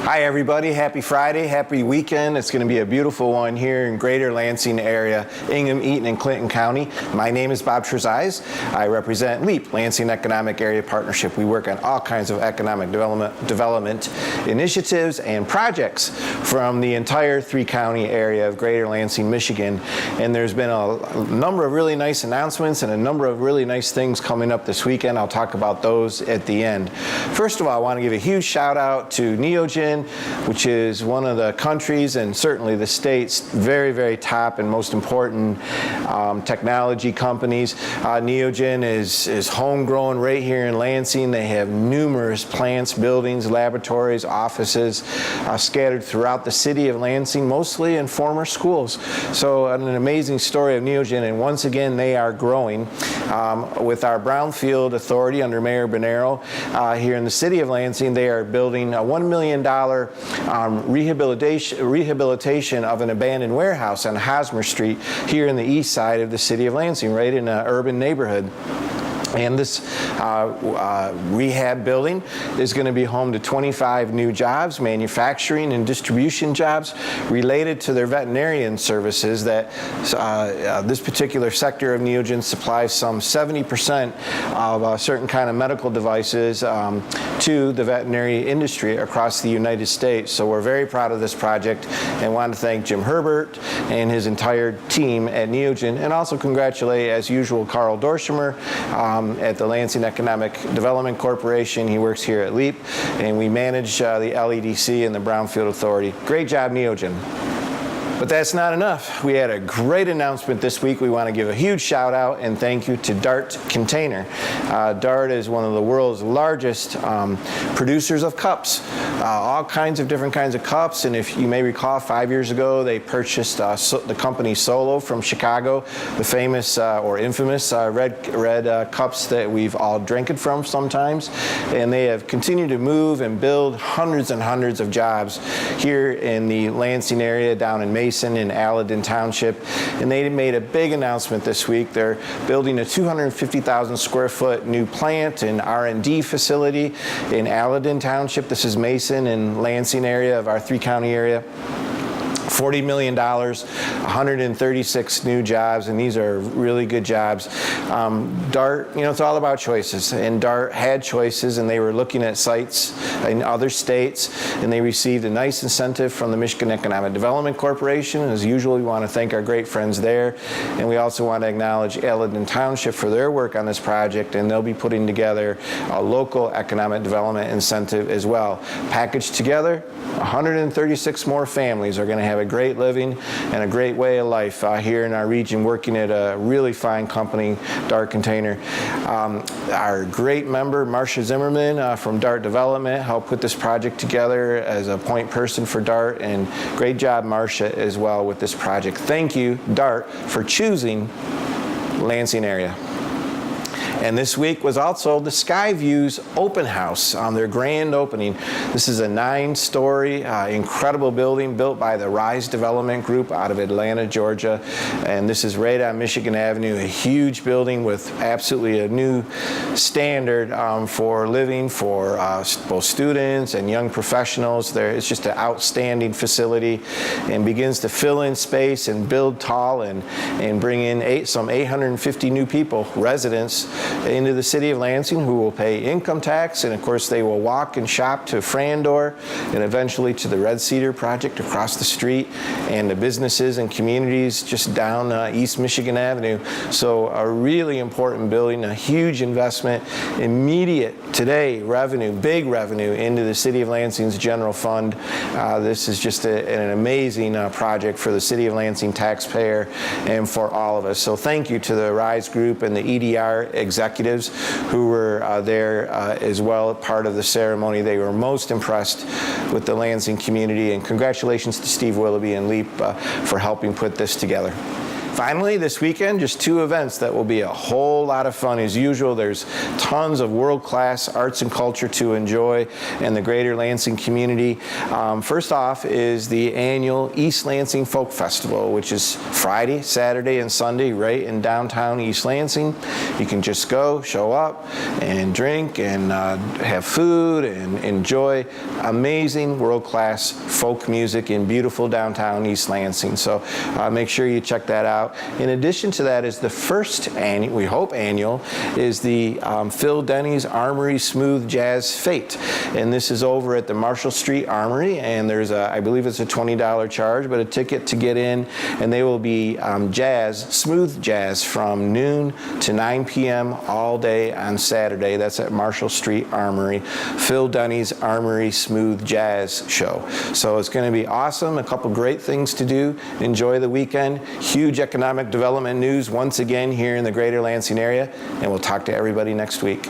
Hi everybody, happy Friday, happy weekend. It's going to be a beautiful one here in greater Lansing area, Ingham, Eaton, and Clinton County. My name is Bob Trezise. I represent LEAP, Lansing Economic Area Partnership. We work on all kinds of economic development initiatives and projects from the entire three-county area of greater Lansing, Michigan. And there's been a number of really nice announcements and a number of really nice things coming up this weekend. I'll talk about those at the end. First of all, I want to give a huge shout out to Neogen, which is one of the countries and certainly the state's very, very top and most important technology companies. Neogen is homegrown right here in Lansing. They have numerous plants, buildings, laboratories, offices scattered throughout the city of Lansing, mostly in former schools. So an amazing story of Neogen, and once again they are growing. With our Brownfield Authority under Mayor Bonero here in the city of Lansing, they are building a $1 million rehabilitation of an abandoned warehouse on Hosmer Street here in the east side of the city of Lansing, right in an urban neighborhood. And this rehab building is going to be home to 25 new jobs, manufacturing and distribution jobs related to their veterinarian services that this particular sector of Neogen supplies some 70% of certain kind of medical devices to the veterinary industry across the United States. So we're very proud of this project and want to thank Jim Herbert and his entire team at Neogen, and also congratulate, as usual, Carl Dorschimer at the Lansing Economic Development Corporation. He works here at LEAP, and we manage the LEDC and the Brownfield Authority. Great job, Neogen. But that's not enough. We had a great announcement this week. We want to give a huge shout out and thank you to Dart Container. Dart is one of the world's largest producers of cups, all kinds of different kinds of cups. And if you may recall, 5 years ago, they purchased the company Solo from Chicago, the famous or infamous red cups that we've all drank it from sometimes. And they have continued to move and build hundreds and hundreds of jobs here in the Lansing area, down in Mason in Aladdin Township, and they made a big announcement this week. They're building a 250,000 square foot new plant and R&D facility in Aladdin Township. This is Mason and Lansing area of our three-county area. $40 million, 136 new jobs, and these are really good jobs. Dart, it's all about choices, and Dart had choices, and they were looking at sites in other states, and they received a nice incentive from the Michigan Economic Development Corporation. As usual, we want to thank our great friends there, and we also want to acknowledge Aladdin Township for their work on this project, and they'll be putting together a local economic development incentive as well. Packaged together, 136 more families are going to have a great living and a great way of life here in our region, working at a really fine company, Dart Container. Our great member, Marcia Zimmerman from Dart Development, helped put this project together as a point person for Dart, and great job, Marcia, as well with this project. Thank you, Dart, for choosing Lansing area. And this week was also the SkyVue's open house on their grand opening. This is a 9-story, incredible building built by the Rise Development Group out of Atlanta, Georgia. And this is right on Michigan Avenue, a huge building with absolutely a new standard for living for both students and young professionals. It's just an outstanding facility and begins to fill in space and build tall and bring in some 850 new people, residents, into the city of Lansing, who will pay income tax, and of course they will walk and shop to Frandor and eventually to the Red Cedar project across the street and the businesses and communities just down East Michigan Avenue. So a really important building, a huge investment, immediate today revenue, big revenue into the city of Lansing's general fund. This is just an amazing project for the city of Lansing taxpayer and for all of us. So thank you to the Rise Group and the EDR executives who were there as well, part of the ceremony. They were most impressed with the Lansing community, and congratulations to Steve Willoughby and LEAP for helping put this together. Finally, this weekend, just 2 events that will be a whole lot of fun. As usual, there's tons of world-class arts and culture to enjoy in the greater Lansing community. First off is the annual East Lansing Folk Festival, which is Friday, Saturday, and Sunday right in downtown East Lansing. You can just go, show up, and drink, and have food, and enjoy amazing world-class folk music in beautiful downtown East Lansing. So make sure you check that out. In addition to that is the first annual, we hope annual, is the Phil Denny's Armory Smooth Jazz Fete. And this is over at the Marshall Street Armory, and there's I believe it's a $20 charge, but a ticket to get in, and they will be smooth jazz from noon to 9 p.m. all day on Saturday. That's at Marshall Street Armory, Phil Denny's Armory Smooth Jazz Show. So it's going to be awesome, a couple great things to do. Enjoy the weekend. Huge economic development news once again here in the greater Lansing area, and we'll talk to everybody next week.